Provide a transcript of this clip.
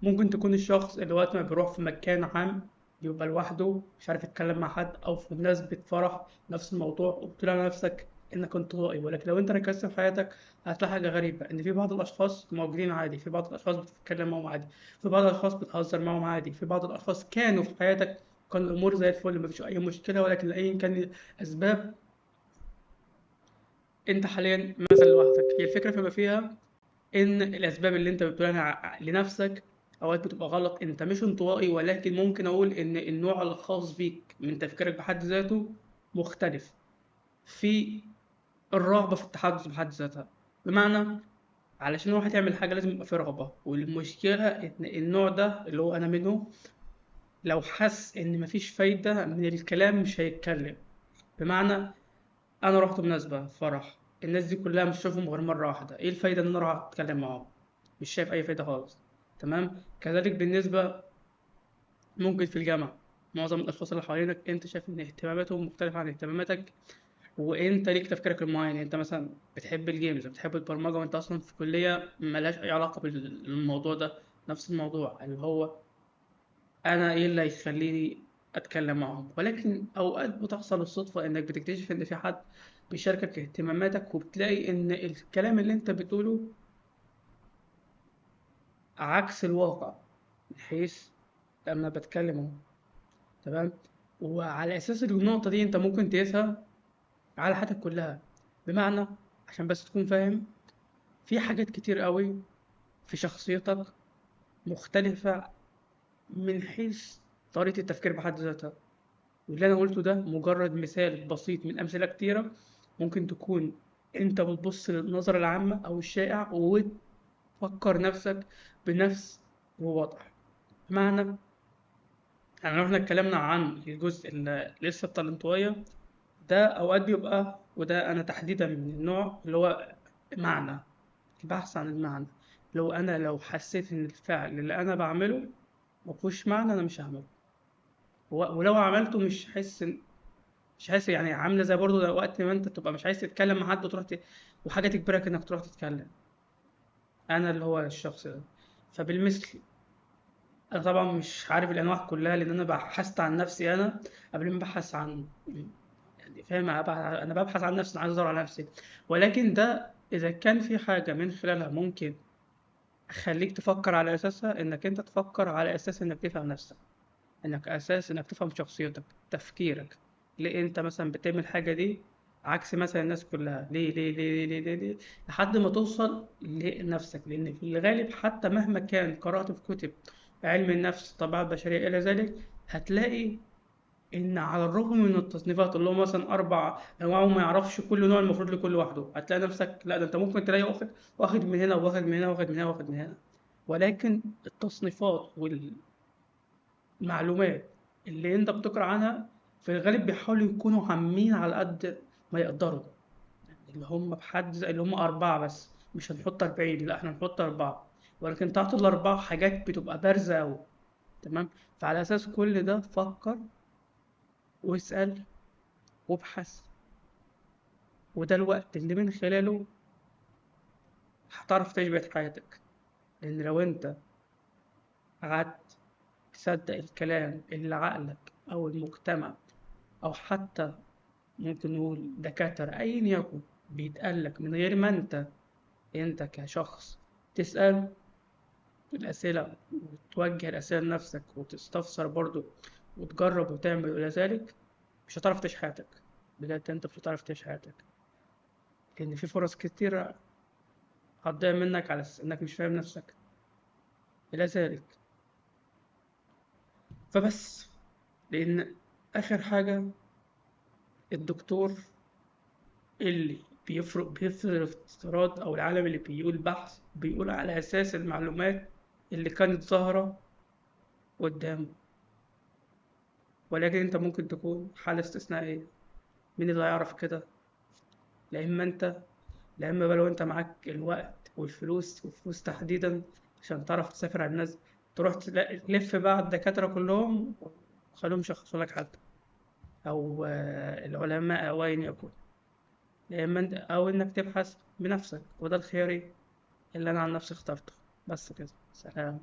ممكن تكون الشخص اللي وقت ما بيروح في مكان عام بيبقى لوحده مش عارف يتكلم مع حد، او في مناسبة فرح نفس الموضوع، وبتقول على نفسك انك انطوائي. ولكن لو انت ركزت في حياتك هتلاقي حاجة غريبة، ان في بعض الاشخاص موجودين عادي، في بعض الاشخاص بتتكلم معاهم عادي، في بعض الاشخاص بتهزر معاهم عادي، في بعض الاشخاص كانوا في حياتك كان الامور زي الفل مفيش اي مشكلة، ولكن لاي كان الاسباب انت حاليا مثلا لوحدك. هي الفكرة فيما فيها ان الاسباب اللي انت بتقولها لنفسك اوقات بتبقى غلط. انت مش انطوائي، ولكن ممكن اقول ان النوع الخاص بيك من تفكيرك بحد ذاته مختلف في الرغبة في التحدث بحد ذاتها. بمعنى علشان الواحد يعمل حاجة لازم يبقى فيه رغبة، والمشكلة ان النوع ده اللي هو انا منه لو حس ان مفيش فايدة من الكلام مش هيتكلم. بمعنى انا رحت مناسبة فرح، الناس دي كلها مش شايفهم غير مرة واحدة، ايه الفايدة ان انا اروح اتكلم معاهم؟ مش شايف اي فايدة خالص. تمام. كذلك بالنسبة ممكن في الجامعة، معظم الاشخاص اللي حوالينك انت شايف ان اهتماماتهم مختلفة عن اهتماماتك، وانت ليك تفكيرك المعين. يعني انت مثلا بتحب الجيمز، بتحب البرمجة، وانت اصلا في كلية ملهاش اي علاقة بالموضوع ده. نفس الموضوع اللي هو انا ايه اللي هيخليني اتكلم معاهم. ولكن اوقات بتحصل الصدفة انك بتكتشف ان في حد بيشاركك اهتماماتك، وبتلاقي ان الكلام اللي انت بتقوله عكس الواقع، من حيث لما بتكلم اهو. تمام. وعلى اساس النقطة دي انت ممكن تقيسها على حياتك كلها. بمعنى عشان بس تكون فاهم، في حاجات كتير قوي في شخصيتك مختلفة من حيث طريقة التفكير بحد ذاتها. واللي أنا قلته ده مجرد مثال بسيط من أمثلة كتيرة. ممكن تكون أنت بتبص للنظرة العامة أو الشائع وتفكر نفسك بنفس الوضع. بمعنى يعني لو احنا اتكلمنا عن الجزء اللي لسه التالنتوية، ده أوقات بيبقى، وده أنا تحديدا من النوع اللي هو معنى، البحث عن المعنى. لو أنا لو حسيت إن الفعل اللي أنا بعمله مفهوش معنى أنا مش هعمله. ولو عملته مش حاسس يعني عامله زي برضه ده وقت ما انت تبقى مش عايز تتكلم مع حد وتروح وحاجه تجبرك انك تروح تتكلم. انا اللي هو الشخص ده. فبالمثل انا طبعا مش عارف الانواع كلها، لان انا بحثت عن نفسي انا قبل ما ابحث عن، يعني فاهم، انا ببحث عن نفسي، انا عايز ادور على نفسي. ولكن ده اذا كان في حاجه من خلالها ممكن اخليك تفكر على اساسها، انك انت تفكر على اساس انك تفهم نفسك، انك تفهم شخصيتك، تفكيرك. ليه انت مثلا بتعمل الحاجه دي عكس مثلا الناس كلها؟ ليه لحد ما توصل لنفسك. لان في الغالب حتى مهما كان قرأت في كتب علم النفس، الطبيعه البشريه الى ذلك، هتلاقي ان على الرغم من التصنيفات اللي هو مثلا اربع انواع وما يعرفش كل نوع المفروض لكل واحده، هتلاقي نفسك لا، ده انت ممكن تلاقي واخد من هنا واخد من هنا واخد من هنا واخد من هنا. ولكن التصنيفات المعلومات اللي انت بتقرا عنها في الغالب بيحاولوا يكونوا عامين على قد ما يقدروا. اللي هم اللي هم أربعة بس، مش هنحط 40، لا احنا هنحط أربعة. ولكن تحت الأربعة حاجات بتبقى بارزة أوي. تمام. فعلى أساس كل ده فكر واسأل وابحث، وده الوقت اللي من خلاله هتعرف تعيش بقية حياتك. لأن لو أنت قعدت تصدق الكلام اللي عقلك أو المجتمع أو حتى ممكن نقول دكاترة أيا يكن بيتقالك من غير ما أنت كشخص تسأل الأسئلة وتوجه الأسئلة لنفسك وتستفسر برضو وتجرب وتعمل إلى ذلك، مش هتعرف تعيش حياتك. بجد أنت مش هتعرف تعيش حياتك، لأن في فرص كتيرة هتضيع منك على أساس إنك مش فاهم نفسك إلى ذلك. فبس، لأن آخر حاجة الدكتور اللي بيفرض افتراض، او العالم اللي بيقول بحث بيقول على اساس المعلومات اللي كانت ظاهرة قدامه. ولكن انت ممكن تكون حالة استثنائية. مين اللي هيعرف كده؟ لا اما انت، لا اما بقى لو انت معاك الوقت والفلوس تحديدا عشان تعرف تسافر على الناس، تروح تلف بقى على الدكاترة كلهم وخليهم يشخصوا لك حد، او العلماء او ايا يكن. يا اما انت او انك تبحث بنفسك، وده الخياري اللي انا عن نفسي اخترته. بس كده، سلام.